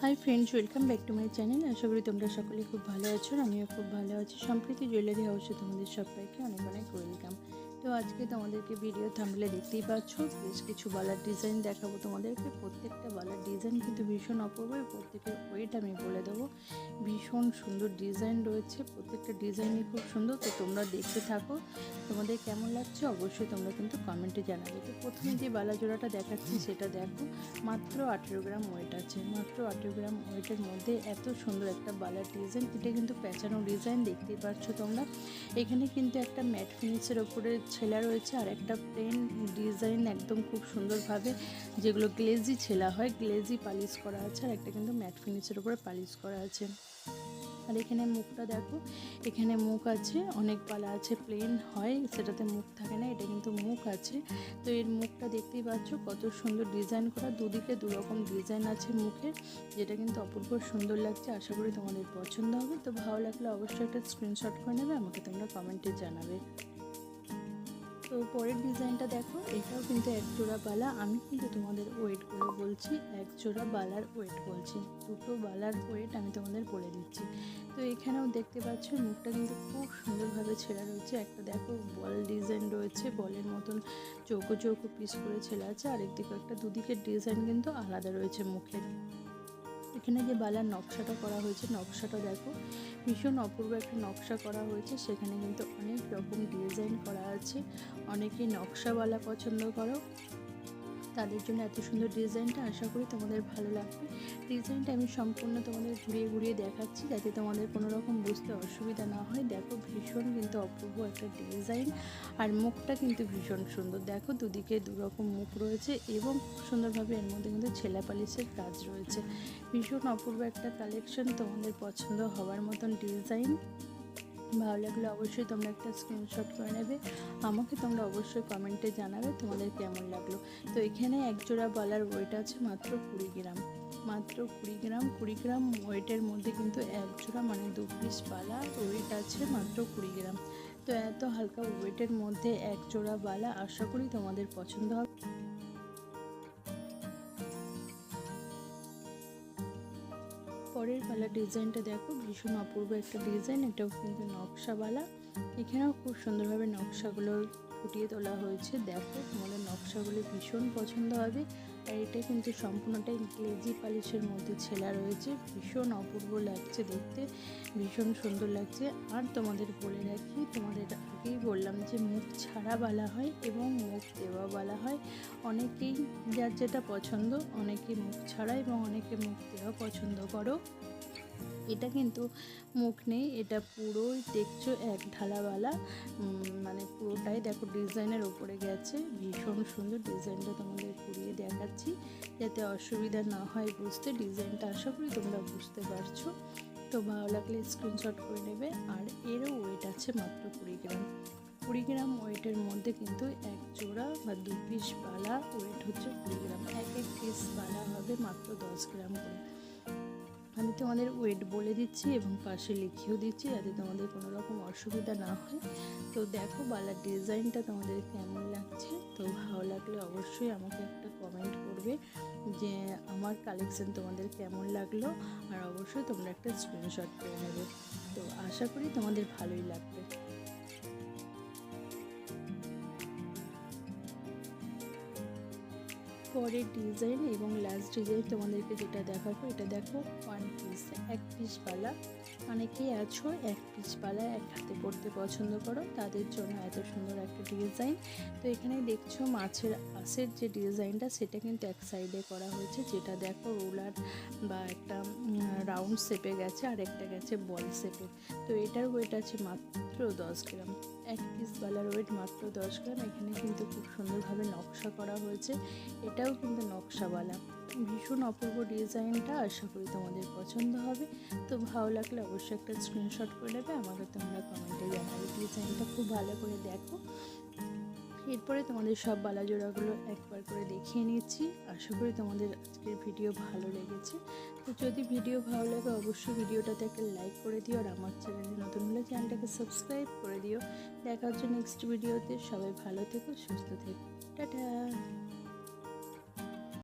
High friends welcome back to my channel. आशा करी तुम्हारा सकले खूब भालो आछो। आमिओ खूब भालो आछि। सम्प्रति जुएलारि हाउसे तुम्हादेर सबाइके अनेक अनेक वेलकाम। तो आज के तुम्हादेरके भिडियो थाम्बनेले देखतेई पाच्छो बेश किछु बालार डिजाइन देखाबो तुम्हादेरके। प्रत्येकटा बालार डिजाइन किन्तु भीषण अपूर्व। प्रत्येकेर वेट आमि बोले देबो। भीषण सुंदर डिजाइन रयेछे, प्रत्येकटा डिजाइनই खूब सुंदर। तो तोमरा देखते थाको, তোমাদের কেমন লাগছে অবশ্যই তোমরা কিন্তু কমেন্টে জানাবে। তো প্রথমে যে বালা জোড়াটা দেখাচ্ছি সেটা দেখো, মাত্র 18 গ্রাম ওয়েট আছে। মাত্র 18 গ্রাম ওয়েটের মধ্যে এত সুন্দর একটা বালার ডিজাইন। এটা কিন্তু প্যাঁচানো ডিজাইন, দেখতেই পাচ্ছ তোমরা। এখানে কিন্তু একটা ম্যাট ফিনিশের ওপরে ছেলা রয়েছে আর একটা প্লেন ডিজাইন একদম খুব সুন্দরভাবে, যেগুলো গ্লেজি ছেলা হয়, গ্লেজি পালিশ করা আছে। আর একটা কিন্তু ম্যাট ফিনিশের ওপরে পালিশ করা আছে। আর এখানে মুখটা দেখো, এখানে মুখ আছে। অনেক বালা আছে প্লেন হয়, সেটাতে মুখ থাকে না, এটা কিন্তু মুখ আছে। তো এর মুখটা দেখতেই পাচ্ছ কত সুন্দর ডিজাইন করা, দুদিকে দুরকম ডিজাইন আছে মুখের, যেটা কিন্তু অপূর্ব সুন্দর লাগছে। আশা করি তোমাদের পছন্দ হবে। তো ভালো লাগলে অবশ্যই একটা স্ক্রিনশট করে নেবে, আমাকে তোমরা কমেন্টে জানাবে। তো পরের ডিজাইনটা দেখো, এটাও কিন্তু এক জোড়া বালা। আমি কিন্তু তোমাদের ওয়েটগুলো বলছি, এক জোড়া বালার ওয়েট বলছি, দুটো বালার ওয়েট আমি তোমাদের বলে দিচ্ছি। তো এখানেও দেখতে পাচ্ছ মুখটা কিন্তু খুব সুন্দরভাবে ছেঁড়া রয়েছে। একটা দেখো বল ডিজাইন রয়েছে, বলের মতন চৌকো চৌকো পিস করে ছেঁড়া আছে। আরেকদিকে একটা দুদিকের ডিজাইন কিন্তু আলাদা রয়েছে মুখের। এখানে যে বালার নকশাটা করা হয়েছে, নকশাটা দেখো ভীষণ অপূর্ব একটা নকশা করা হয়েছে। সেখানে কিন্তু অনেক রকম ডিজাইন করা আছে। অনেকেই নকশাওয়ালা পছন্দ করো, তাদের জন্য এত সুন্দর ডিজাইনটা। আশা করি তোমাদের ভালো লাগবে। ডিজাইনটা আমি সম্পূর্ণ তোমাদের ঘুরিয়ে ঘুরিয়ে দেখাচ্ছি, যাতে তোমাদের কোনো রকম বুঝতে অসুবিধা না হয়। দেখো ভীষণ কিন্তু অপূর্ব একটা ডিজাইন, আর মুখটা কিন্তু ভীষণ সুন্দর। দেখো দুদিকে দুরকম মুখ রয়েছে এবং খুব সুন্দরভাবে এর মধ্যে কিন্তু ছেলা পালিশের কাজ রয়েছে। ভীষণ অপূর্ব একটা কালেকশন, তোমাদের পছন্দ হওয়ার মতন ডিজাইন। ভালো লাগলে অবশ্যই তোমরা একটা স্ক্রিনশট করে নেবে, আমাকে তোমরা অবশ্যই কমেন্টে জানাবে তোমাদের কেমন লাগলো। তো এখানে এক জোড়া বালার ওয়েট আছে মাত্র 20 গ্রাম। মাত্র 20 গ্রাম। 20 গ্রাম ওয়েটের মধ্যে কিন্তু এক জোড়া মানে 2 পিস বালা ওয়েট আছে মাত্র 20 গ্রাম। তো এত হালকা ওয়েটের মধ্যে এক জোড়া বালা, আশা করি তোমাদের পছন্দ হবে। পরের বালা ডিজাইনটা দেখো, ভীষণ অপূর্ব একটা ডিজাইন। এটাও কিন্তু নকশাওয়ালা, এখানেও খুব সুন্দরভাবে নকশাগুলো ফুটিয়ে তোলা হয়েছে। দেখো তোমাদের নকশাগুলো ভীষণ পছন্দ হবে। আর এটা কিন্তু সম্পূর্ণটাই গ্লেজি পালিশের মধ্যে ছেলা রয়েছে। ভীষণ অপূর্ব লাগছে দেখতে, ভীষণ সুন্দর লাগছে। আর তোমাদের বলে রাখি, তোমাদের আগেই বললাম যে মুখ ছাড়া বালা হয় এবং মুখ দেওয়া বালা হয়। অনেকেই যার যেটা পছন্দ, অনেকে মুখ ছাড়া এবং অনেকে মুখ দেওয়া পছন্দ করো। এটা কিন্তু মুখ নেই, এটা পুরোই দেখছো এক ঢালাওয়ালা, মানে পুরোটাই দেখো ডিজাইনের ওপরে গেছে। ভীষণ সুন্দর ডিজাইনটা তোমাদের ঘুরিয়ে দেখাচ্ছি, যাতে অসুবিধা না হয় বুঝতে। ডিজাইনটা আশা করি তোমরা বুঝতে পারছো। তো ভালো লাগলে স্ক্রিনশট করে নেবে। আর এরও ওয়েট আছে মাত্র 20 গ্রাম। 20 গ্রাম ওয়েটের মধ্যে কিন্তু এক জোড়া বা 2 পিস বালা ওয়েট হচ্ছে 20 গ্রাম। এক এক পিস বালা হবে মাত্র 10 গ্রাম করে। আমি তোমাদের ওয়েট বলে দিচ্ছি এবং পাশে লিখিয়েও দিচ্ছি, যাতে তোমাদের কোনো রকম অসুবিধা না হয়। তো দেখো বালার ডিজাইনটা তোমাদের কেমন লাগছে। তো ভালো লাগলে অবশ্যই আমাকে একটা কমেন্ট করবে যে আমার কালেকশন তোমাদের কেমন লাগলো, আর অবশ্যই তোমরা একটা স্ক্রিনশট করে নেবে। তো আশা করি তোমাদের ভালোই লাগবে। পরের ডিজাইন এবং লাস্ট ডিজাইন তোমাদেরকে যেটা দেখাবো, এটা দেখো ওয়ান পিস, এক পিস বালা। অনেকেই আছো এক পিস বালা এক হাতে পরতে পছন্দ করো, তাদের জন্য এত সুন্দর একটা ডিজাইন। তো এখানে দেখছো মাছের আঁশের যে ডিজাইনটা, সেটা কিন্তু এক সাইডে করা হয়েছে, যেটা দেখো রোলার বা একটা রাউন্ড শেপে গেছে, আর একটা গেছে বল শেপে। তো এটার ওয়েট আছে মাত্র 10 গ্রাম। এক পিস বালার ওয়েট মাত্র 10 গ্রাম। এখানে কিন্তু খুব সুন্দরভাবে নকশা করা হয়েছে, এটাও কিন্তু নকশাওয়ালা। ভীষণ অপূর্ব ডিজাইনটা, আশা করি তোমাদের পছন্দ হবে। তো ভালো লাগলে অবশ্যই একটা স্ক্রিনশট করে নেবে, আমাকে তোমরা কমেন্টে জানাবে। ডিজাইনটা খুব ভালো করে দেখো। এরপরে তোমাদের সব বালা জোড়াগুলো একবার করে দেখিয়ে নিচ্ছি। আশা করি তোমাদের আজকের ভিডিও ভালো লেগেছে। তো যদি ভিডিও ভালো লাগে অবশ্যই ভিডিওটাতে একটা লাইক করে দিও, আর আমার চ্যানেলে নতুন হলে চ্যানেলটাকে সাবস্ক্রাইব করে দিও। দেখা হচ্ছে নেক্সট ভিডিওতে। সবাই ভালো থেকো, সুস্থ থেকো, টাটা।